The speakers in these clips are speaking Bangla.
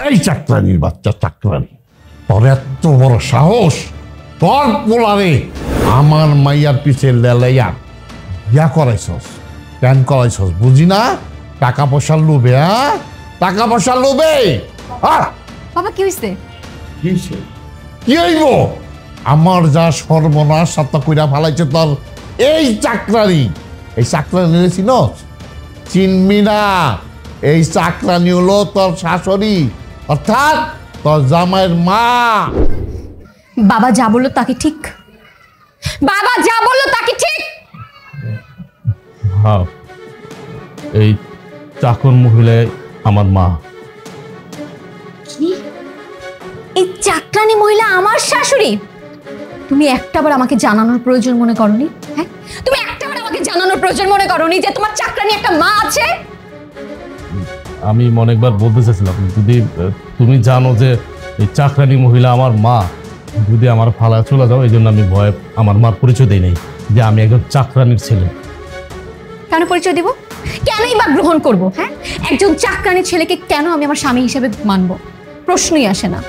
এই চাকরানির বাচ্চা চাকরানি, তোর এত বড় সাহস, তোর পোলারে আমার মাইয়ার পিছে লেলাইয়া ইয়া করাইছস, প্যান করাইছস, বুঝি না? টাকা পয়সার লোভে, হ্যাঁ, টাকা পয়সার লোভে। বাবা কি হইছে? কি হইব? আমার যা সর্বনাশ সাত্তা কইরা ফালাইছে তোর এই চাকরানি। এই চাকরানি চিনস? চিনবি না। এই চাকরানি হলো তোর শাশুড়ি, অর্থাৎ তোর জামাইয়ের মা। বাবা যা বললো তাকে ঠিক, বাবা যা বললো তাকে ঠিক। হ্যাঁ, এই চাকর মহিলা আমার মা। কি? এই চাকরানি মহিলা আমার শাশুড়ি? তুমি একটাবার আমাকে জানানোর প্রয়োজন মনে করনি? হ্যাঁ, তুমি একটাবার আমাকে জানানোর প্রয়োজন মনে করনি যে তোমার চাকরানি একটা মা আছে? আমি অনেকবার বলতে চাইছিলাম, যদি তুমি জানো যে এই চাকরানি মহিলা আমার মা, যদি আমার ফালা চলে যাও, এই জন্য আমি ভয়ে আমার মার পরিচয় দিই নাই যে আমি একজন চাকরানির ছেলে। কেন পরিচয় দিব? কেনই বা গ্রহণ করব? হ্যাঁ, একজন চাকরানির ছেলেকে কেন আমি আমার স্বামী হিসেবে মানব? প্রশ্নই আসে না।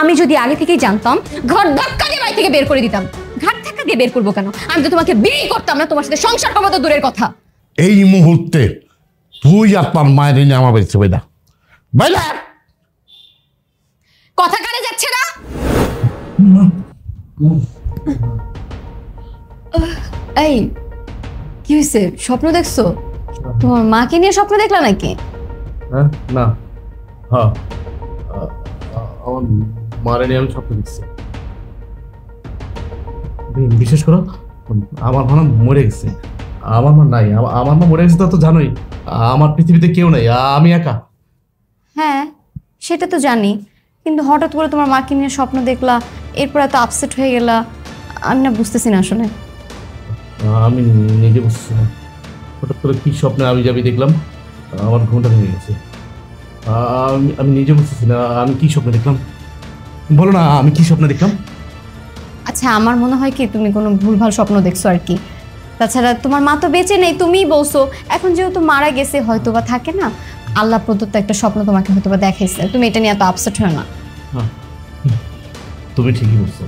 আমি যদি আগে থেকেই জানতাম, ঘর ধাক্কা দিয়ে বাড়ি থেকে বের করে দিতাম। ঘাট ধাক্কা দিয়ে বের করবো কেন? আমি তো তোমাকে বিয়ে করতাম না, তোমার সাথে সংসার করবো তো দূরের কথা। এই মুহূর্তে তুই আর তোর মায়ের নিয়ে আমার বাড়িতে বেদা বাইলা। কথা কানে যাচ্ছে না? এই কি হয়েছে? স্বপ্ন দেখছো? তোমার মাকে নিয়ে স্বপ্ন দেখলা নাকি? হ্যাঁ, না, হ্যাঁ, আমার মারে নিয়ে আমি স্বপ্ন দেখছি। বিশেষ করে আমার মা মরে গেছে। আমার মা নাই, আমার মা মরে গেছে, তো জানোই আমার পৃথিবীতে কেউ নাই, আমি একা। হ্যাঁ, সেটা তো জানি, কিন্তু হঠাৎ করে তোমার মাকে নিয়ে স্বপ্ন দেখলা, এরপর এত আপসেট হয়ে গেলা, আমি না বুঝতেছি না আসলে। আমি নিজে বুঝতেছি না, হঠাৎ করে কি স্বপ্নে আমি যাবি দেখলাম, আমার ঘুমটা ভেঙে গেছে। আমি নিজে বুঝতেছি না আমি কি স্বপ্ন দেখলাম। বলো না, আমি কি স্বপ্ন দেখলাম? আচ্ছা, আমার মনে হয় কি তুমি কোনো ভুলভাল স্বপ্ন দেখছো আর কি। তাছাড়া তোমার মা তো বেঁচে নেই, তুমিই বলছো। এখন যেহেতু মারা গেছে, হয়তো বা থাকে না, আল্লাহ প্রদত্ত একটা স্বপ্ন তোমাকে হয়তো বা দেখাইছে। তুমি এটা নিয়ে এত আপসেট হয় না। তুমি ঠিকই বলছো,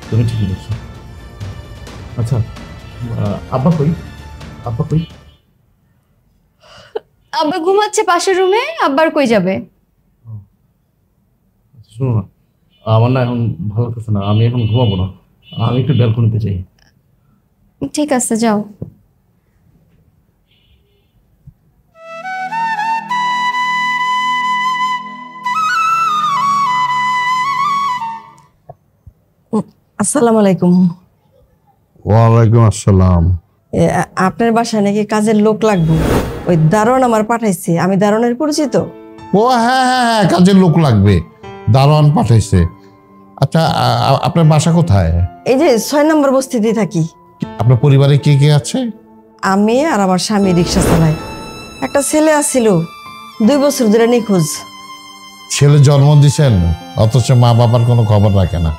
তুমি ঠিকই বলছো। আচ্ছা, আব্বা কই? আব্বা কই? আব্বা ঘুমাচ্ছে পাশের রুমে। আব্বার কই যাবে? শোনো না, আমার না এখন ভালো লাগতেছে না, আমি এখন ঘুমাবো না, আমি একটু ব্যালকনিতে যাই। ঠিক আছে, যাও। আসসালামু আলাইকুম। ওয়ালাইকুম আসসালাম। আপনার বাসায় নাকি কাজের লোক লাগবে, ওই দারোয়ান আমার পাঠাইছে। আমি দারোয়ানের পরিচিত। ও হ্যাঁ হ্যাঁ হ্যাঁ, কাজের লোক লাগবে, দারোয়ান পাঠাইছে। আচ্ছা, আপনার বাসা কোথায়? এই যে 6 নম্বর বস্তিতে থাকি। আপনার পরিবারে কে কে আছে? আমি আর আমার স্বামী রিক্সা চালাই। একটা ছেলে আসছিল, 2 বছর ধরে নিখোঁজ। ছেলে জন্ম দিছেন, অথচ মা বাবার কোনো খবর রাখে না।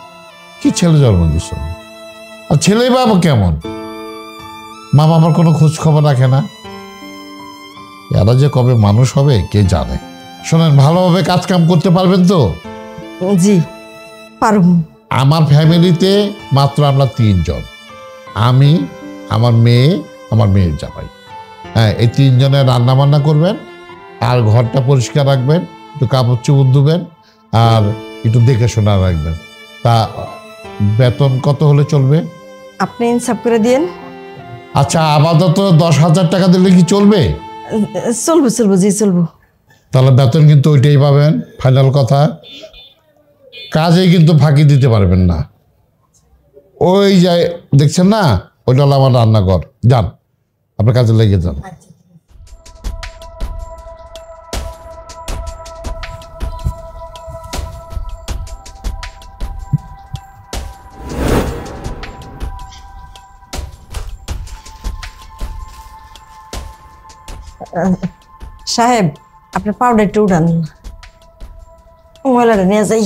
কি ছেলে জন্ম দিছেন? আর ছেলে বাবা কেমন? মা বাবার কোনো খোঁজ খবর রাখে না। এরা যে কবে মানুষ হবে কে জানে। শোনেন, ভালোভাবে কাজ কাম করতে পারবেন তো? জি পারব। আমার ফ্যামিলিতে মাত্র আমরা 3 জন, আমি, আমার মেয়ে, আমার মেয়ের জামাই। হ্যাঁ, এই 3 জনের রান্না বান্না করবেন, আর ঘরটা পরিষ্কার রাখবেন, একটু কাপড় চোপড় ধুবেন, আর একটু দেখে শোনা রাখবেন। তা বেতন কত হলে চলবে? আপনি ইনসাফ করে দিয়েন। আচ্ছা, আপাতত 10,000 টাকা দিলে কি চলবে? চলবো চলবো, জি চলবো। তাহলে বেতন কিন্তু ওইটাই পাবেন, ফাইনাল কথা। কাজে কিন্তু ফাঁকি দিতে পারবেন না। ওই যে দেখছেন না, ওইটা হলো আমার রান্নাঘর। যান, আপনার কাজে লেগে যান। সাহেব, আপনার পাউডারটা উঠান, ময়লাটা নিয়ে যাই।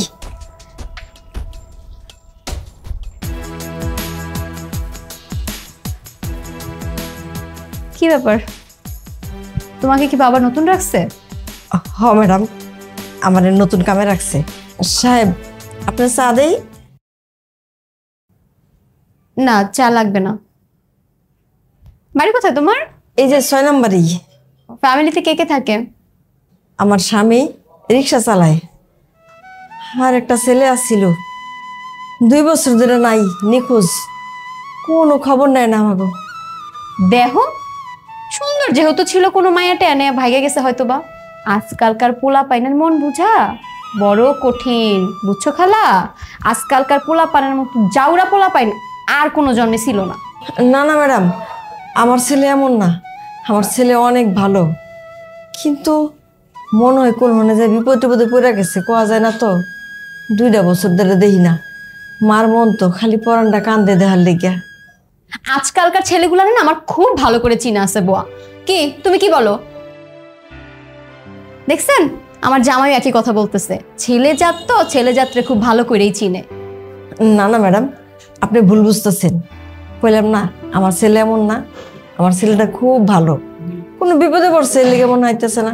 কি ব্যাপার, তোমাকে কি বাবা নতুন রাখছে? হ ম্যাডাম, আমার নতুন কামে রাখছে। সাহেব, আপনার চা দেই? না, চা লাগবে না। বাড়ি কোথায় তোমার? এই যে 6 নম্বরই। ফ্যামিলিতে কে কে থাকে? আমার স্বামী রিক্সা চালায়, আর একটা ছেলে আসছিল, 2 বছর ধরে নাই, নিখোঁজ, কোনো খবর নেয় না আমাকে। দেহ সুন্দর যেহেতু ছিল, কোনো মায়াটা এনে ভাইগে গেছে হয়তো বা। আজকালকার পোলা পাইনের মন বুঝা বড় কঠিন, বুঝছো খালা? আজকালকার পোলা পাইনের মতো জাউরা পোলা পাইন আর কোনো জন্মে ছিল না। না না ম্যাডাম, আমার ছেলে এমন না, আমার ছেলে অনেক ভালো, কিন্তু মনে হয় কোন মনে যায় বিপদ টিপদে পড়ে গেছে, কোয়া যায় না তো। 2 বছর ধরে দেখি না, মার মন তো খালি পরানটা কান্দে দেখার লেগিয়া। আজকালকার ছেলেগুলো না আমার খুব ভালো করে চিনা আছে বুয়া। কি তুমি কি বলো? দেখছেন আমার জামাই একই কথা বলতেছে, ছেলে জাত তো, ছেলে জাতরে খুব ভালো করেই চিনে। না না ম্যাডাম, আপনি ভুল বুঝতেছেন। কইলাম না আমার ছেলে এমন না, আমার ছেলেটা খুব ভালো, কোনো বিপদে পড়ছে এর লেগে মনে হইতেছে না।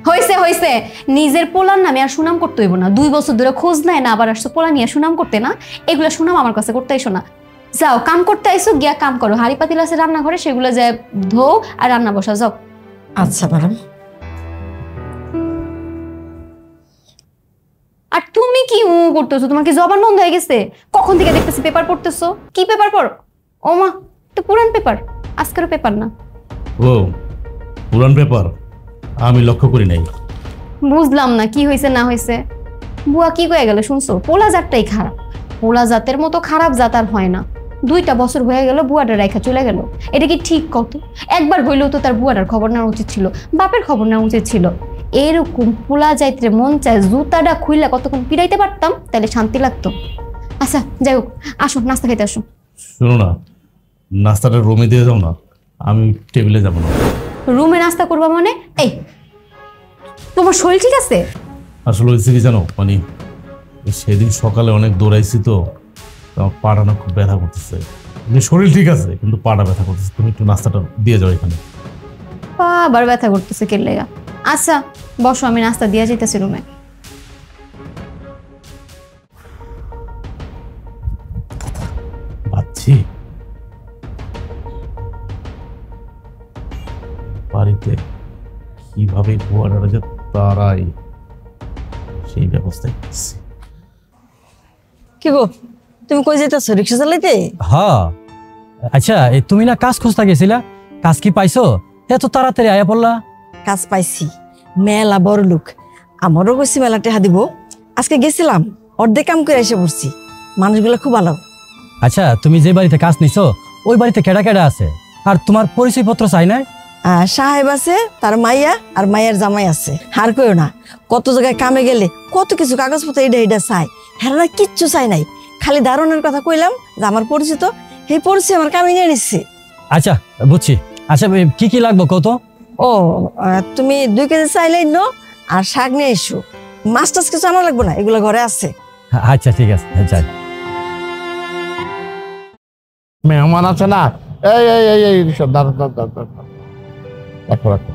হয়েছে হয়েছে, নিজের পোলার নামে আর সুনাম করতে হইব না। 2 বছর ধরে খোঁজ নেয় না, আবার আসছো পোলা নিয়ে সুনাম করতে না। এগুলো সুনাম আমার কাছে করতে আইসো না। যাও কাম করতে আইসো, গিয়া কাম করো। হাড়ি পাতিল আছে রান্নাঘরে, সেগুলো যায় ধো আর রান্না বসা যাও। আচ্ছা ম্যাডাম। আর তুমি কি করতেছো? তোমার কি জবান বন্ধ হয়ে গেছে? কখন থেকে দেখতেছি পেপার পড়তেছো। কি পেপার পড়ো? ও মা, তো পুরান পেপার, আজকেরও পেপার না। ও পুরান পেপার, আমি লক্ষ্য করি নাই। বুঝলাম না কি হয়েছে না হয়েছে। বুয়া কি কয়ে গেল শুনছো? পোলা জাতটাই খারাপ, পোলা জাতের মতো খারাপ জাত আর হয় না। 2টা বছর হয়ে গেল বুয়াটা রেখা চলে গেল, এটা কি ঠিক? কত একবার হইলেও তো তার বুয়াটার খবর নেওয়া উচিত ছিল, বাপের খবর নেওয়া উচিত ছিল। এরকম পোলা যাইতে মন চায় জুতাটা খুইলা কতক্ষণ পিড়াইতে পারতাম, তাহলে শান্তি লাগতো। আচ্ছা যাই হোক, আসো নাস্তা খাইতে আসো। শোনো না, নাস্তাটা রুমে দিয়ে যাও না, আমি টেবিলে যাবো না। রুমে নাস্তা করবা মানে? এই তোমার শরীর ঠিক আছে? আসলে হয়েছে কি জানো, মানে সেদিন সকালে অনেক দৌড়াইছি তো, আমার পাটা না খুব ব্যথা করতেছে। শরীর ঠিক আছে কিন্তু পাটা ব্যথা করতেছে, তুমি একটু নাস্তাটা দিয়ে যাও এখানে। আবার ব্যথা করতেছে কে লেগা? আচ্ছা বসো, আমি নাস্তা দিয়ে যাইতেছি রুমে। ভাবছি বাড়িতে কিভাবে বুয়াটা যে তারাই, সেই ব্যবস্থায় করছি। কি গো, তুমি কই যাইতেছো? রিক্সা চালাইতে? হ্যাঁ। আচ্ছা তুমি না কাজ খুঁজতে গেছিলা, কাজ কি পাইছো? এত তাড়াতাড়ি আয়া পড়লা? কাজ পাইছি, মেলা বড় লোক, আমারও কইছি মেলা টেহা দিব। আজকে গেছিলাম, অর্ধেক কাম করে এসে পড়ছি, মানুষগুলো খুব ভালো। আচ্ছা তুমি যে বাড়িতে কাজ নিছো ওই বাড়িতে কেডা কেডা আছে? আর তোমার পরিচয় পত্র চাই নাই? সাহেব আছে, তার মাইয়া আর মাইয়ার জামাই আছে। আর কইও না, কত জায়গায় কামে গেলে কত কিছু কাগজপত্র এটা চাই, হেরা কিচ্ছু চাই নাই, খালি দারুণের কথা কইলাম যে আমার পরিচিত, এই পরিচয় আমার কামে নিয়ে নিচ্ছে। আচ্ছা বুঝছি। আচ্ছা কি কি লাগবো কত? ও তুমি 2 কেজি চাইলেই নো, আর শাক নিয়ে এসো। মাছ টাছ কিছু আনা লাগবে না, এগুলো ঘরে আছে। আচ্ছা ঠিক আছে যাই। মেহমান আছে না, এই এই এই এই দাঁড়া দাঁড়া দাঁড়া, রাখো রাখো।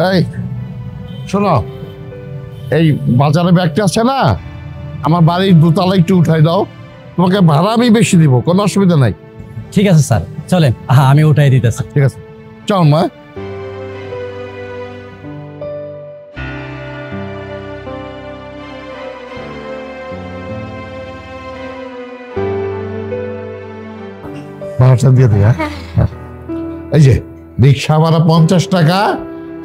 এই শোনো, এই বাজারে ব্যাগটা আছে না, আমার বাড়ির 2তলা একটু উঠাই দাও, তোমাকে ভাড়া আমি বেশি দিব, কোনো অসুবিধা নাই। ঠিক আছে স্যার, চলেন আমি উঠাই দিতেছি। ঠিক আছে চল মা। ভাড়াটা দিয়ে দিই। এই যে রিক্সা ভাড়া 50 টাকা,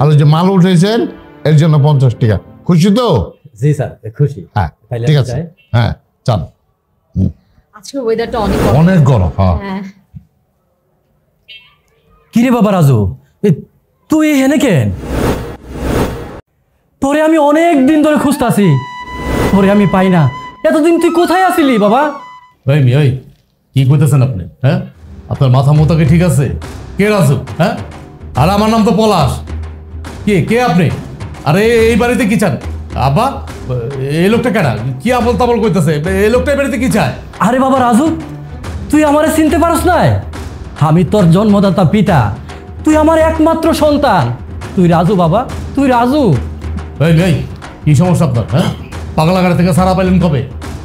আর ওই যে মাল উঠেছেন এর জন্য 50 টাকা। খুশি তো? জি স্যার খুশি। হ্যাঁ ঠিক আছে, হ্যাঁ চল। আজকে ওয়েদারটা অনেক গরম। হ্যাঁ। কিরে বাবা রাজু, তুই এখানে কেন? তোরে আমি অনেক দিন ধরে খুঁজতাছি, তোরে আমি পাই না। এতদিন তুই কোথায় আছিলি বাবা? ওই ওই কি কইতেছেন আপনি? হ্যাঁ, আপনার মাথা মোতাকে ঠিক আছে? কে রাজু? হ্যাঁ, আর আমার নাম তো পলাশ। কে কে আপনি? আরে এই বাড়িতে কি চান? আব্বা, এই লোকটা কেনা কি আবল তাবল কইতেছে? এই লোকটা এই বাড়িতে কি চায়? আরে বাবা রাজু, তুই আমারে চিনতে পারস না? আমি তোর জন্মদাতা পিতা, তুই আমার একমাত্র সন্তান, তুই রাজু বাবা, তুই রাজু। এই কি সমস্যা আপনার? হ্যাঁ, পাগলাগাড়ি থেকে সারা পাইলেন কবে?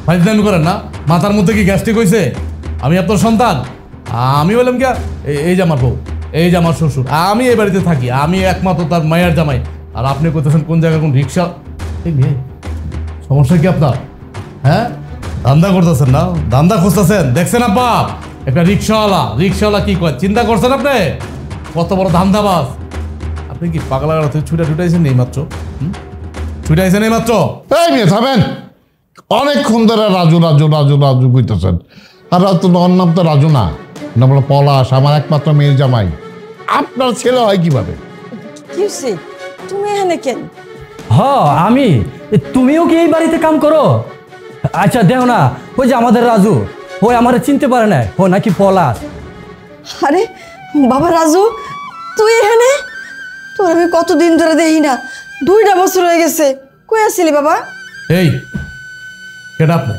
ফাইজলামি করেন না? মাথার মধ্যে কি গ্যাস্ট্রিক হয়েছে? আমি আপনার সন্তান। আমি বললাম কি, এই যে আমার বউ, এই যে আমার শ্বশুর, আমি এই বাড়িতে থাকি, আমি একমাত্র তার মায়ের জামাই। আর আপনি করতেছেন কোন জায়গায় কোন রিক্সা? এই মেয়ে, সমস্যা কি আপনার? হ্যাঁ, ধান্দা করতেছেন না? ধান্দা খুঁজতেছেন? দেখছেন আব্বা, একটা রিক্সাওয়ালা কি কয়, চিন্তা করছেন আপনি? কত বড় ধান্দাবাজ! আপনি কি পাগলাগাড়া থেকে ছুটাইছেন এই মাত্র? ছুটাইছেন এই মাত্র? এই মেয়ে থামেন, অনেকক্ষণ ধরে রাজু রাজু রাজু রাজু কইতেছেন। আর ওর নাম তো রাজু না, নাম হলো পলাশ, আমার একমাত্র মেয়ের জামাই। আপনার ছেলে হয় কিভাবে? কি হইছে? তুমি এখানে কেন? হ আমি, তুমিও কি এই বাড়িতে কাম করো? আচ্ছা দেও না, ওই যে আমাদের রাজু, ওই আমারে চিনতে পারে না, ও নাকি পলাশ। আরে বাবা রাজু, তুই এখানে? তোর আমি কতদিন ধরে দেখি না, 2টা বছর হয়ে গেছে। কই আসছিলি বাবা? এই কেটা আপনি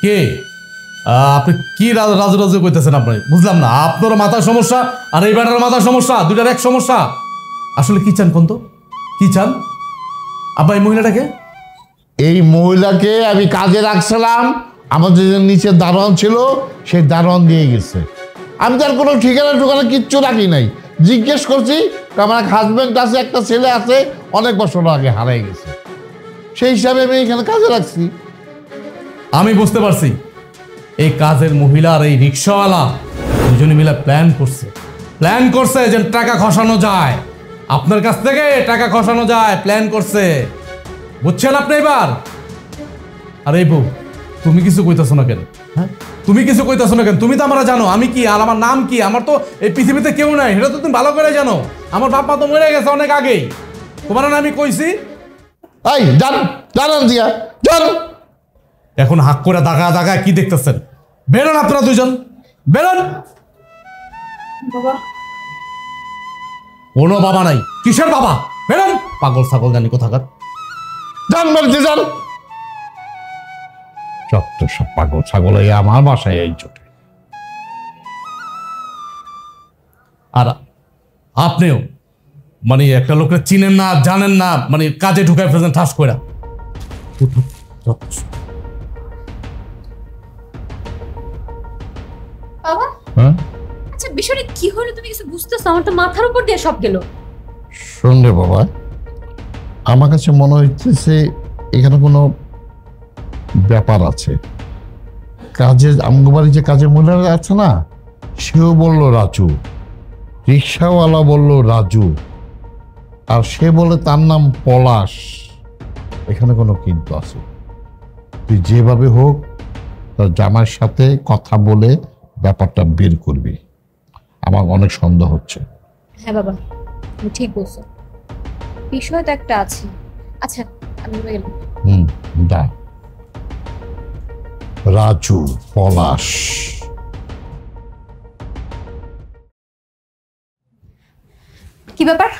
কে? আপনি কি রাজু রাজু কইতেছেন? আপনি বুঝলাম না, আপনার মাথার সমস্যা আর এই বেটার মাথার সমস্যা, দুইটার এক সমস্যা। আসলে কি চান কোন তো? কি চান আব্বা? এই মহিলাটাকে? এই মহিলাকে আমি কাজে রাখছিলাম, আমাদের যে নিচে দারোয়ান ছিল সেই দারোয়ান দিয়ে গেছে। আমি তার কোনো ঠিকানা টুকানা কিচ্ছু রাখি নাই। জিজ্ঞেস করছি, আমার এক হাজব্যান্ড আছে, একটা ছেলে আছে, অনেক বছর আগে হারাই গেছে, সেই হিসাবে আমি এখানে কাজে রাখছি। আমি বুঝতে পারছি, এই কাজের মহিলা আর এই রিক্সাওয়ালা দুজনে মিলে প্ল্যান করছে যে টাকা খসানো যায়, আপনার কাছ থেকে টাকা খসানো যায়, প্ল্যান করছে। বুঝছেন আপনি এবার? আর এই বউ, তুমি কিছু কইতাছো না কেন? হ্যাঁ, তুমি কিছু কইতাছো না কেন? তুমি তো আমরা জানো আমি কি আর আমার নাম কি। আমার তো এই পৃথিবীতে কেউ নাই, সেটা তো তুমি ভালো করে জানো। আমার বাপ মা তো মরে গেছে অনেক আগেই। তোমার না আমি কইছি। এই জানান দিয়া জান। এখন হাক করে দাগা কি দেখতেছেন? বেরোন আপনারা দুজন, বেরোন। বাবা কোনো বাবা নাই। কিসের বাবা? বেরোন, পাগল ছাগল জানি কোথাকার। জান বাড়িতে যান। যত সব পাগল ছাগল এই আমার বাসায় এই চোটে। আর আপনিও মানে একটা লোককে চিনেন না, জানেন না, মানে কাজে ঢুকায় ফেলছেন ঠাস করে। বাবা, হ্যাঁ আচ্ছা বিষয়টা কি হলো তুমি কিছু বুঝতেছো? আমার তো মাথার উপর দিয়ে সব গেল। শোন রে বাবা, আমার কাছে মনে হচ্ছে এখানে কোনো ব্যাপার আছে। কাজের আমগোবাড়ি যে কাজের মহিলারা আছে না, সেও বললো রাজু, রিক্সাওয়ালা বললো রাজু, আর সে বলে তার নাম পলাশ। এখানে কোনো কিন্তু আছে। তুই যেভাবে হোক তার জামাইয়ের সাথে কথা বলে ব্যাপারটা বের করবি। আমার অনেক সন্দেহ হচ্ছে। হ্যাঁ বাবা, তুমি ঠিক বলছো, বিষয় তো একটা আছে। আচ্ছা আমি গেলাম। দা রাজু, পলাশ। কি ব্যাপার?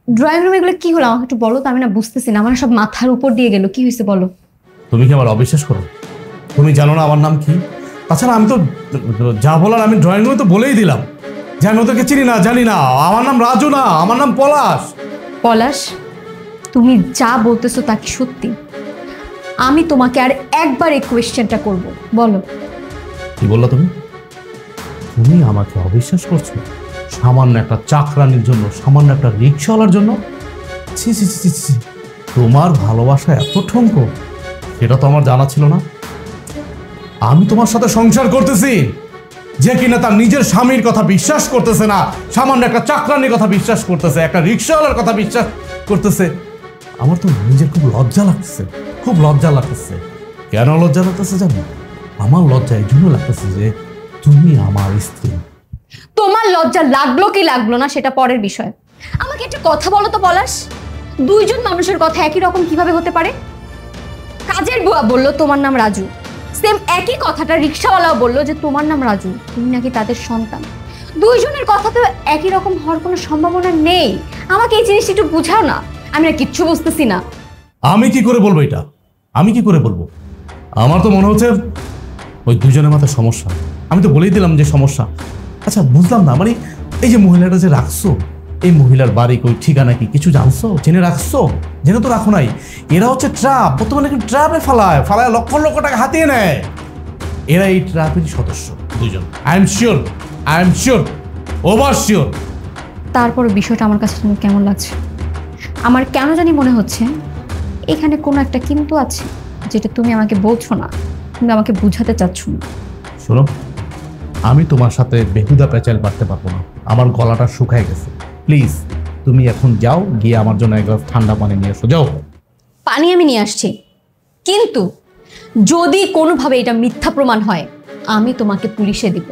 ড্রয়িং রুমে এগুলো কি হলো? আমাকে একটু বলো তো, আমি না বুঝতেছি না, আমার সব মাথার উপর দিয়ে গেল। কি হয়েছে বলো? তুমি কি আমার অবিশ্বাস করো? তুমি জানো না আমার নাম কি? তাছাড়া আমি তো যা বলার আমি ড্রয়িং রুমে তো বলেই দিলাম যে আমি ওদেরকে চিনি না, জানি না। আমার নাম রাজু না, আমার নাম পলাশ। পলাশ, তুমি যা বলতেছো তা কি সত্যি? আমি তোমাকে আর একবার এই কোয়েশ্চেনটা করব, বলো। কি বললো তুমি? তুমি আমাকে অবিশ্বাস করছো সামান্য একটা চাকরানির জন্য, সামান্য একটা রিক্সাওয়ালার জন্য? ছি ছি ছি ছি, তোমার ভালোবাসা এত ঠুনকো, সেটা তো আমার জানা ছিল না। আমি তোমার সাথে সংসার করতেছি, যে কিনা তার নিজের স্বামীর কথা বিশ্বাস করতেছে না, সামান্য একটা চাকরানির কথা বিশ্বাস করতেছে, একটা রিক্সাওয়ালার কথা বিশ্বাস করতেছে। আমার তো নিজের খুব লজ্জা লাগতেছে, খুব লজ্জা লাগতেছে। কেন লজ্জা লাগতেছে জানো? আমার লজ্জা এই জন্য লাগতেছে যে তুমি আমার স্ত্রী। তোমার লজ্জা লাগলো কি লাগলো না সেটা পরের বিষয়। আমাকে একটা কথা বলো তো পলাশ, দুইজন মানুষের কথা একই রকম কিভাবে হতে পারে? কাজের বুয়া বললো তোমার নাম রাজু, সেম একই কথাটা রিক্সাওয়ালাও বললো যে তোমার নাম রাজু, তুমি নাকি তাদের সন্তান। দুইজনের কথা তো একই রকম হওয়ার কোনো সম্ভাবনা নেই। আমাকে এই জিনিসটা একটু বুঝাও না, আমি না কিচ্ছু বুঝতেছি না। আমি কি করে বলবো এটা? আমি কি করে বলবো? আমার তো মনে হচ্ছে ওই দুজনের মাথায় সমস্যা। আমি তো বলেই দিলাম যে সমস্যা। আচ্ছা বুঝলাম না, মানে এই যে মহিলাটা যে রাখছো, এই মহিলার বাড়ি কই, ঠিকানা কি কিছু জানছো? জেনে রাখছো? জেনে তো রাখো নাই। এরা হচ্ছে ট্রাপ, বর্তমানে ট্রাপে ফালায় ফালায় লক্ষ লক্ষ টাকা হাতিয়ে নেয়। এরা এই ট্রাপেরই সদস্য দুজন। I am sure, over sure. তারপরে বিষয়টা আমার কাছে তোমার কেমন লাগছে? আমার কেন জানি মনে হচ্ছে এখানে কোনো একটা কিন্তু আছে, যেটা তুমি আমাকে বলছো না, তুমি আমাকে বুঝাতে চাচ্ছ না। শোনো, আমি তোমার সাথে বেহুদা পেঁচাল পারতে পারবো না, আমার গলাটা শুকায় গেছে। প্লিজ তুমি এখন যাও, গিয়ে আমার জন্য এক গ্লাস ঠান্ডা পানি নিয়ে এসো, যাও। পানি আমি নিয়ে আসছি, কিন্তু যদি কোনোভাবে এটা মিথ্যা প্রমাণ হয় আমি তোমাকে পুলিশে দিব।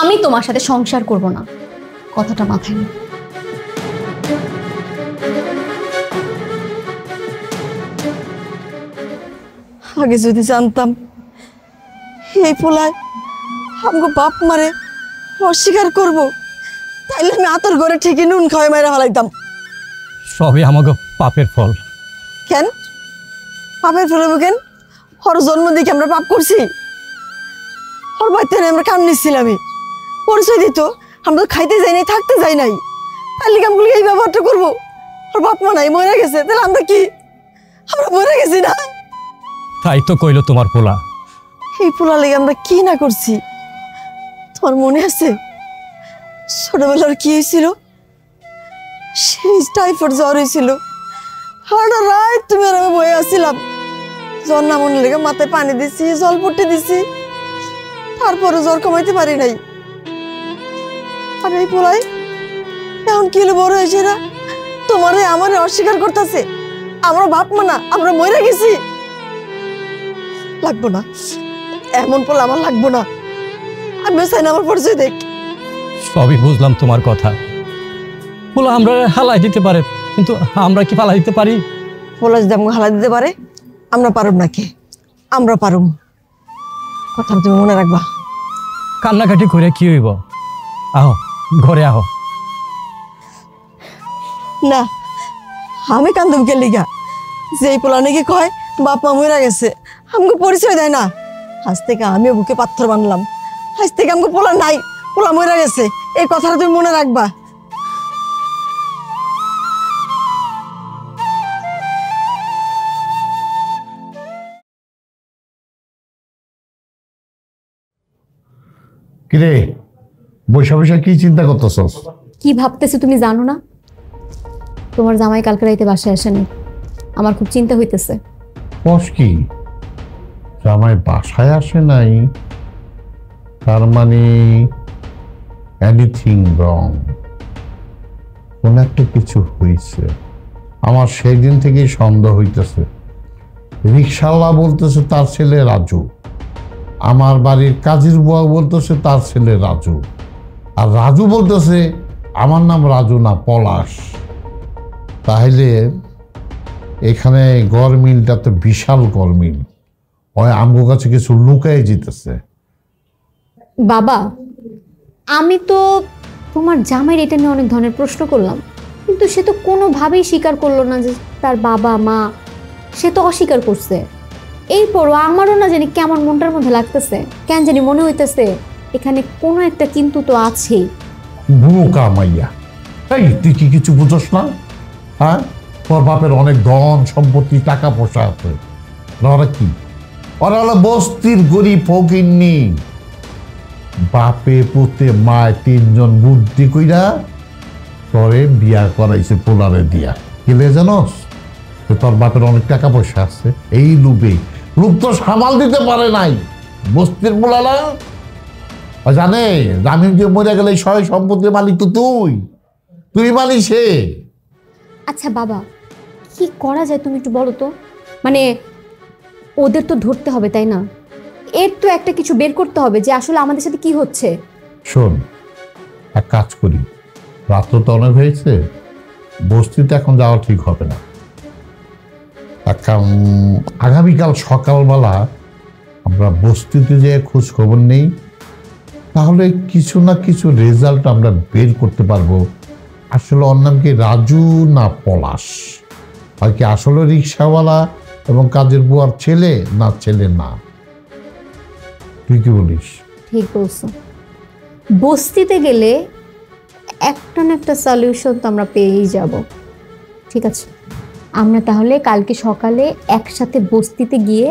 আমি তোমার সাথে সংসার করব না, কথাটা মাথায় নেই। আগে যদি জানতাম এই পোলায় আমাকে বাপ মারে অস্বীকার করব, তাইলে আমি আতর ঘরে ঠিকই নুন খাওয়াই মাইরা ফেলাইতাম। সবই আমাকে পাপের ফল। কেন পাপের ফেলব? কেন ওর জন্ম দিকে আমরা পাপ করছি? ওর বাড়িতে আমরা কাম নিচ্ছিলাম, পরিচয় দিত, আমরা তো খাইতে যাই নাই, থাকতে যাই নাই, তার লিগে আমগুলো এই ব্যবহারটা করবো? ওর বাপ মা নাই, মরে গেছে, তাহলে আমরা কি আমরা মরে গেছি না? তাই তো কইলো তোমার পোলা। এই পোলা লেগে আমরা কি না করছি? তোমার মনে আছে ছোটবেলার কি হয়েছিল? সেই টাইফয়েড জ্বর হয়েছিল, সারাটা রাত তুমি আর আমি বয়ে আসছিলাম, জ্বর না মনে লেগে মাথায় পানি দিছি, জল পট্টি দিছি, তারপরে জ্বর কমাইতে পারি নাই। আর এই পোলাই এখন কি হলো, বড় হয়েছে না, তোমারে আমারে অস্বীকার করতেছে, আমরা বাপ মা না, আমরা মরে গেছি। লাগবো না, এমন পোলা আমার লাগবো না, আমিও চাই না আমার পরিচয় দেখ। সবই বুঝলাম তোমার কথা। পোলা আমরা হালাই দিতে পারে, কিন্তু আমরা কি ফালাই দিতে পারি? পোলা যদি আমাকে হালা দিতে পারে, আমরা পারুম নাকি? আমরা পারুম, কথা তুমি মনে রাখবা। কান্নাকাটি করে কি হইব? আহো ঘরে আহো। না, আমি কান্দুম কে লিগা? যে পোলা নাকি কয় বাপ মা মরে গেছে, আমাকে পরিচয় দেয় না, আজ থেকে আমিও বুকে পাথর বানলাম, আজ থেকে আমাকে পোলা নাই, পোলা মরে গেছে, এই কথাটা তুমি মনে রাখবা। কিরে, বৈশা বৈশা কি চিন্তা করতেছস? কি ভাবতেছো তুমি জানো না? তোমার জামাই কালকে রাইতে বাসায় আসেনি, আমার খুব চিন্তা হইতেছে। বস কি জামাই বাসায় আসে নাই? তার মানে এনিথিং রং, কোন একটা কিছু হয়েছে। আমার সেই দিন থেকেই সন্দেহ হইতেছে। রিক্সাওয়ালা বলতেছে তার ছেলে রাজু, আমার বাড়ির কাজের বুয়া বলতেছে তার ছেলে রাজু, আর রাজু বলতেছে আমার নাম রাজু না পলাশ। তাহলে এখানে গরমিলটা তো বিশাল গরমিল, হয় আমগো কাছে কিছু লুকায় যেতেছে। বাবা, আমি তো তোমার জামাইয়ের এটা নিয়ে অনেক ধরনের প্রশ্ন করলাম, কিন্তু সে তো কোনোভাবেই স্বীকার করলো না যে তার বাবা মা, সে তো অস্বীকার করছে। এরপরও আমারও না জানি কেমন মনটার মধ্যে লাগতেছে, কেন জানি মনে হইতেছে এখানে কোনো একটা কিন্তু তো আছেই। বোকা মাইয়া, এই তুই কি কিছু বুঝোস না? হ্যাঁ, তোর বাপের অনেক ধন সম্পত্তি টাকা পয়সা আছে, ওরা কি, ওরা হলো বস্তির গরিব ফকিন্নি। বাপে পুতে মায় তিনজন বুদ্ধি কইরা তোরে বিয়া করাইছে পোলারে দিয়া। কিলে জানোস তোর বাপের অনেক টাকা পয়সা আছে, এই লুবে লুপ তো সামাল দিতে পারে নাই বস্তির পোলারা। জানে জামিন দিয়ে মরে গেলে সয় সম্পত্তির মালিক তো তুই মালিক সে। আচ্ছা বাবা, কি করা যায় তুমি একটু বলো তো? মানে ওদের তো ধরতে হবে তাই না? এর তো একটা কিছু বের করতে হবে যে আসলে আমাদের সাথে কি হচ্ছে। শোন, এক কাজ করি, রাত্র তো অনেক হয়েছে, বস্তিতে এখন যাওয়া ঠিক হবে না। আগামীকাল সকালবেলা আমরা বস্তিতে যে খোঁজ খবর নেই, তাহলে কিছু না কিছু রেজাল্ট আমরা বের করতে পারবো। আসলে ওর নাম কি রাজু না পলাশ, আর কি আসলে রিক্সাওয়ালা এবং কাজের বুয়ার ছেলে না ছেলে না, তুই কি বলিস? ঠিক বলছো, বস্তিতে গেলে একটা না একটা সলিউশন তো আমরা পেয়েই যাব। ঠিক আছে, আমরা তাহলে কালকে সকালে একসাথে বস্তিতে গিয়ে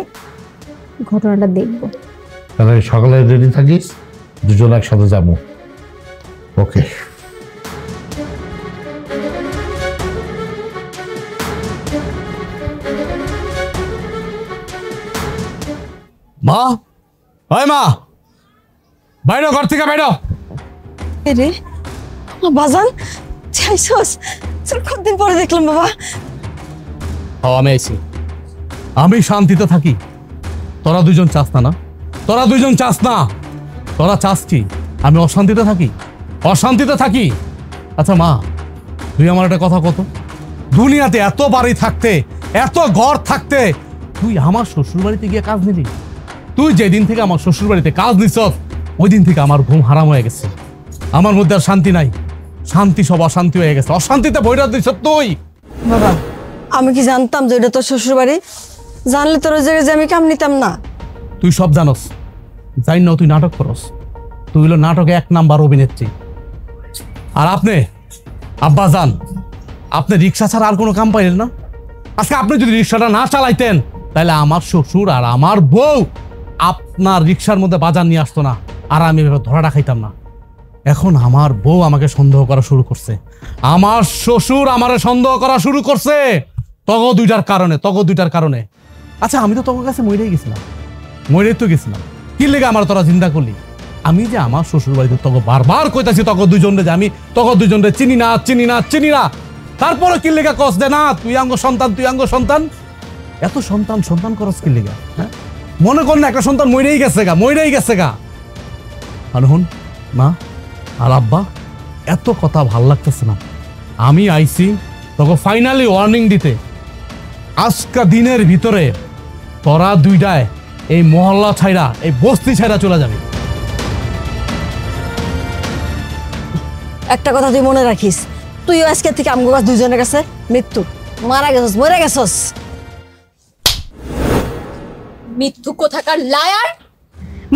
ঘটনাটা দেখব। তাহলে সকালে রেডি থাকিস, দুজন একসাথে যাবো। ওকে। মা, ওই মা, বাইরে ঘর থেকে বাইরে। রে আমার বাজান চাইছস, তোর কতদিন পরে দেখলাম বাবা। আমি আইছি, আমি শান্তিতে থাকি। তোরা দুজন চাস না? না, তোরা দুজন চাস না? তোরা চাস কি আমি অশান্তিতে থাকি? অশান্তিতে থাকি? আচ্ছা মা, তুই আমার একটা কথা কত, দুনিয়াতে এত বাড়ি থাকতে, এত ঘর থাকতে, তুই আমার শ্বশুর বাড়িতে গিয়ে কাজ নিলি? তুই যেদিন থেকে আমার শ্বশুর বাড়িতে কাজ নিস, ওই দিন থেকে আমার ঘুম হারাম হয়ে গেছে। আমার মধ্যে আর শান্তি নাই, শান্তি সব অশান্তি হয়ে গেছে। অশান্তিতে বইরা দিস তুই। বাবা আমি কি জানতাম যে এটা তোর শ্বশুর বাড়ি? জানলে তোর ওই জায়গায় যে আমি কাম নিতাম না। তুই সব জানোস, জানি না তুই নাটক করস। তুই হলো নাটকে 1 নাম্বার অভিনেত্রী। আর আপনি আব্বা যান, আপনি রিক্সা ছাড়া আর কোনো কাম পাইলেন না? আজকে আপনি যদি রিক্সাটা না চালাইতেন, তাহলে আমার শ্বশুর আর আমার বউ আপনার রিক্সার মধ্যে বাজার নিয়ে আসতো না, আর আমি এভাবে ধরাটা খাইতাম না। এখন আমার বউ আমাকে সন্দেহ করা শুরু করছে, আমার শ্বশুর আমারে সন্দেহ করা শুরু করছে। তগো দুইটার কারণে। আচ্ছা আমি তো তোর কাছে মরেই গেছিলাম, কি লেগে আমার তোরা চিন্তা করলি? আমি যে আমার শ্বশুর বাড়িতে তগো বারবার কইতাছি তগো দুজনে যে আমি তগো দুজনে চিনি না, তারপরে কি লেগে কস দে না তুই আঙ্গ সন্তান, এত সন্তান করস কি লেগে? হ্যাঁ, মনে কর না একটা সন্তান মরেই গেছে গা। আর হন মা আর আব্বা, এত কথা ভাল লাগতেছে না। আমি আইছি তোকে ফাইনালি ওয়ার্নিং দিতে, আজকা দিনের ভিতরে তোরা দুইটায় এই মহল্লা ছাইরা, এই বস্তি ছাইরা চলে যাবে। একটা কথা তুই মনে রাখিস, তুইও আজকে থেকে আমগো কাছে দুইজনের কাছে মৃত্যু। মরে গেছস। মিথ্যু কোথাকার লায়ার!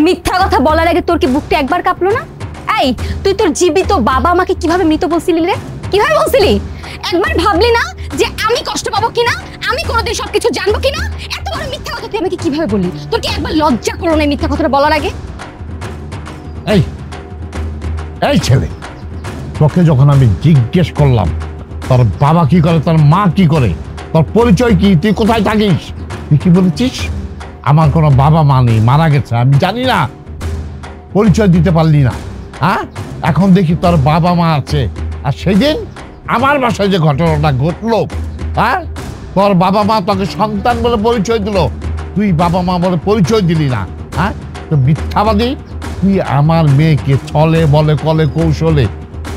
মিথ্যা কথা বলার আগে তোর কি বুকটা একবার কাঁপলো না? এই তুই তোর জীবিত বাবা মাকে কিভাবে মৃত বলছিলি রে? কিভাবে বলছিলি? একবার ভাবলি না যে আমি কষ্ট পাবো কিনা, আমি কোনোদিন সবকিছু জানবো কিনা? এত বড় মিথ্যা কথা তুই আমাকে কিভাবে বললি? তোর কি একবার লজ্জা করলো না মিথ্যা কথাটা বলার আগে? এই ছেলে, তোকে যখন আমি জিজ্ঞেস করলাম তোর বাবা কি করে, তোর মা কি করে, তোর পরিচয় কি, তুই কোথায় থাকিস, তুই কি বলেছিস? আমার কোনো বাবা মা নেই, মারা গেছে, আমি জানি না। পরিচয় দিতে পারলি না। হ্যাঁ, এখন দেখি তোর বাবা মা আছে। আর সেদিন আমার বাসায় যে ঘটনাটা ঘটলো, হ্যাঁ, তোর বাবা মা তোকে সন্তান বলে পরিচয় দিল, তুই বাবা মা বলে পরিচয় দিলি না। হ্যাঁ, তো মিথ্যাবাদী। তুই আমার মেয়েকে ছলে বলে কলে কৌশলে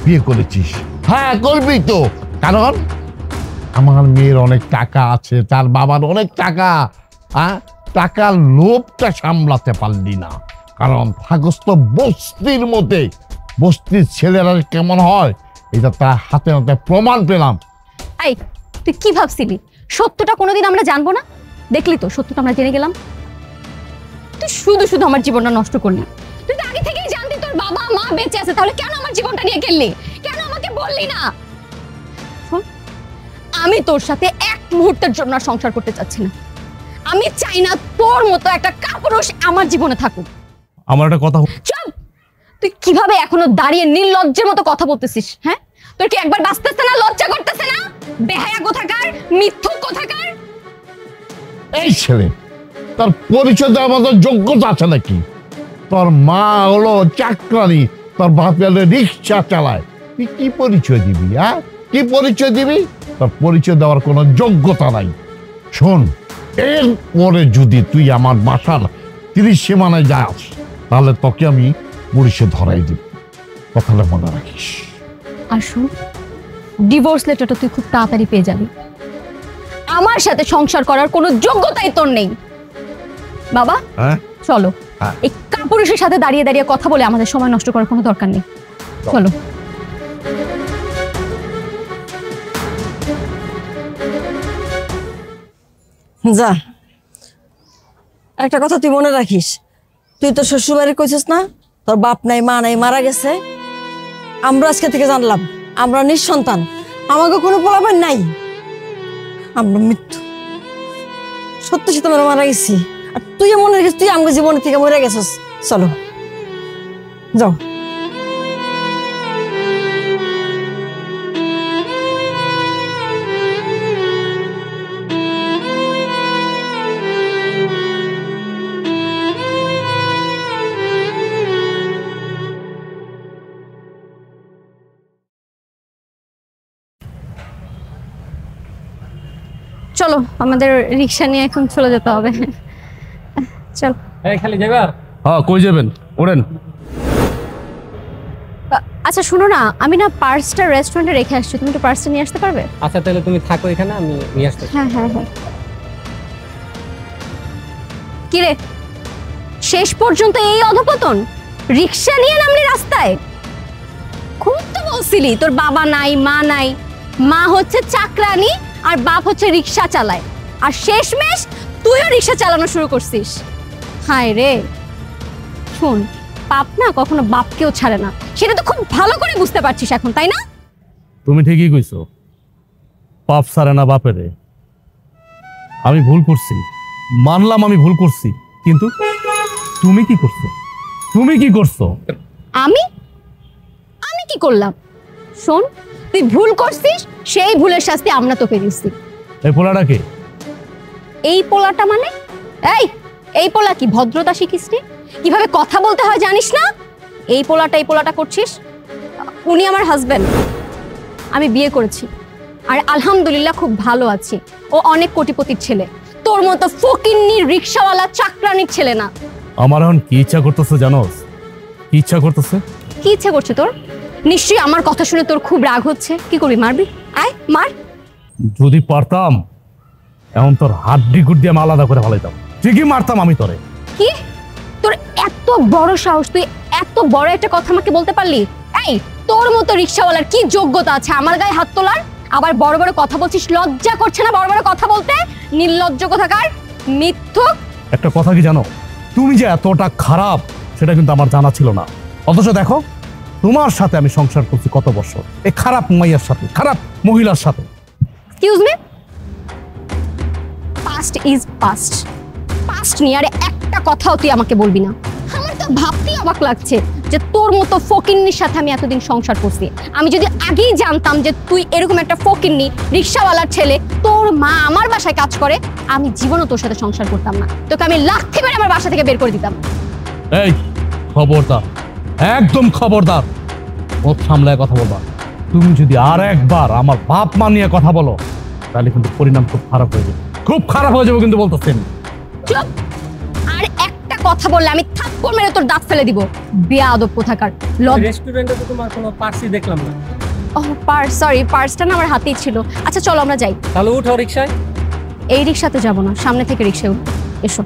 বিয়ে করেছিস। হ্যাঁ, করবি তো, কারণ আমার মেয়ের অনেক টাকা আছে, তার বাবার অনেক টাকা। হ্যাঁ, টাকার লোভটা সামলাতে পারলি না, কারণ থাকস তো বস্তির মধ্যে। বস্তির ছেলেরা কেমন হয় এটা তার হাতে হাতে প্রমাণ পেলাম। এই তুই কি ভাবছিলি সত্যটা কোনোদিন আমরা জানবো না? দেখলি তো সত্যটা আমরা জেনে গেলাম। তুই শুধু আমার জীবনটা নষ্ট করলি। তুই তো আগে থেকেই জানতি তোর বাবা মা বেঁচে আছে, তাহলে কেন আমার জীবনটা নিয়ে খেললি? কেন আমাকে বললি না? শোন, আমি তোর সাথে এক মুহূর্তের জন্য আর সংসার করতে চাচ্ছি না। আমি চাই না তোর মতো একটা কাপুরুষ আমার জীবনে থাকুক। আমার একটা কথা, চুপ! তুই কিভাবে এখনো দাঁড়িয়ে নির্লজ্জের মতো কথা বলতেছিস? হ্যাঁ, তোর কি একবার বাঁচতেছে না, লজ্জা করতেছে না? বেহায়া কোথাকার, মিথ্যুক কোথাকার! এই ছেলে, তার পরিচয় দেওয়ার মতো যোগ্যতা আছে নাকি? তোর মা হলো চাকরানি, তোর বাপ হলো রিক্সা চালায়, তুই কি পরিচয় দিবি? হ্যাঁ, কি পরিচয় দিবি? তোর পরিচয় দেওয়ার কোনো যোগ্যতা নাই। শোন, এরপরে যদি তুই আমার বাসার 30 সীমানায় যাস, তাহলে তোকে আমি পুলিশে ধরাই দিব, কথাটা মনে রাখিস। আর শোন, ডিভোর্স লেটারটা তুই খুব তাড়াতাড়ি পেয়ে যাবি। আমার সাথে সংসার করার কোনো যোগ্যতাই তোর নেই। বাবা, হ্যাঁ, চলো। হ্যাঁ। এই কাপুরুষের সাথে দাঁড়িয়ে দাঁড়িয়ে কথা বলে আমাদের সময় নষ্ট করার কোনো দরকার নেই। চলো। যা, একটা কথা তুই মনে রাখিস, তুই তোর শ্বশুর বাড়ি কইছিস না তোর বাপ নাই মা নাই মারা গেছে? আমরা আজকে থেকে জানলাম আমরা নিঃসন্তান, আমাকে কোনো পোলাপান নাই, আমরা মৃত্যু। সত্য সত্য আমরা মারা গেছি, আর তুই মনে রেখিস তুই আমাকে জীবনের থেকে মরে গেছিস। চলো যাও। চলো আমাদের রিক্সা নিয়ে এখন চলে যেতে হবে। চল। এই খালি যাবার? হ্যাঁ, কই যাবেন? ওড়েন। আচ্ছা শোনো না, আমি না পার্সটা রেস্টুরেন্টে রেখে আসছি, তুমি একটু পার্সটা নিয়ে আসতে পারবে? আচ্ছা তাহলে তুমি থাকো এখানে, আমি নিয়ে আসতে। হ্যাঁ হ্যাঁ হ্যাঁ। কিরে, শেষ পর্যন্ত এই অধপতন? রিক্সা নিয়ে নামলি রাস্তায়? খুব তো বলছিলি তোর বাবা নাই, মা নাই, মা হচ্ছে চাকরানি আর বাপ হচ্ছে রিক্সা চালায়, আর শেষমেশ তুইও রিক্সা চালানো শুরু করছিস। হায় রে, শোন, বাপ না কখনো বাপকেও ছাড়ে না, সেটা তো খুব ভালো করে বুঝতে পারছিস এখন, তাই না? তুমি ঠিকই কইছো, পাপ সারে না বাপেরে। আমি ভুল করছি, মানলাম আমি ভুল করছি, কিন্তু তুমি কি করছো? তুমি কি করছো? আমি আমি কি করলাম? শোন, তুই ভুল করছিস, সেই ভুলের শাস্তি আমরা তোকে দিচ্ছি। এই পোলাটা কে? এই পোলাটা মানে? এই পোলা কি ভদ্রতা শিখিস নি? কিভাবে কথা বলতে হয় জানিস না? এই পোলাটা করছিস? উনি আমার হাজবেন্ড, আমি বিয়ে করেছি, আর আলহামদুলিল্লাহ খুব ভালো আছি। ও অনেক কোটিপতির ছেলে, তোর মতো ফকিন্নি রিক্সাওয়ালা চাকরানির ছেলে না। আমার এখন কি ইচ্ছা করতেছে জানোস? কি ইচ্ছা করতেছে? কি ইচ্ছে করছে তোর? নিশ্চয়ই আমার কথা শুনে তোর খুব রাগ হচ্ছে। কি করবি, মারবি? আয় মার। যদি পারতাম এখন তোর হাড্ডি গুড্ডি আমি আলাদা করে ফেলাইতাম, ঠিকই মারতাম আমি তোরে। কি, তোর এত বড় সাহস, তুই এত বড় একটা কথা আমাকে বলতে পারলি? এই, তোর মতো রিক্সাওয়ালার কি যোগ্যতা আছে আমার গায়ে হাত তোলার? আবার বড় বড় কথা বলছিস, লজ্জা করছে না বড় বড় কথা বলতে? নির্লজ্জ কোথাকার, মিথ্যুক। একটা কথা কি জানো, তুমি যে এতটা খারাপ সেটা কিন্তু আমার জানা ছিল না। অথচ দেখো, তোমার সাথে আমি সংসার করছি কত বছর, এই খারাপ মাইয়ার সাথে, খারাপ মহিলার সাথে। Excuse me, past is past. Past নিয়ে আর একটা কথাও তুই আমাকে বলবি না। আমার তো ভাবতেই অবাক লাগছে যে তোর মতো ফকিন্নির সাথে আমি এতদিন সংসার করছি। আমি যদি আগেই জানতাম যে তুই এরকম একটা ফকিন্নি রিক্সাওয়ালার ছেলে, তোর মা আমার বাসায় কাজ করে, আমি জীবনও তোর সাথে সংসার করতাম না। তোকে আমি লাথি মেরে আমার বাসা থেকে বের করে দিতাম। এই খবরদার, একদম খবরদার, মুখ সামলায় কথা বলবা। তুমি যদি আর একবার আমার বাপ মা নিয়ে কথা বলো তাহলে কিন্তু পরিণাম খুব খারাপ হয়ে যাবে, খুব খারাপ হয়ে যাবে কিন্তু বলতেছেন। চুপ! আর একটা কথা বললে আমি থাপ্পড় মেরে তোর দাঁত ফেলে দিব। বেয়াদব কোথাকার। রেস্টুরেন্টে তো তোমার কোনো পার্সই দেখলাম না। ওহ পার্স, সরি, পার্সটা না আমার হাতেই ছিল। আচ্ছা চলো আমরা যাই। তাহলে উঠো রিক্সায়। এই রিক্সাতে যাব না, সামনে থেকে রিক্সায় উঠবো। এসো।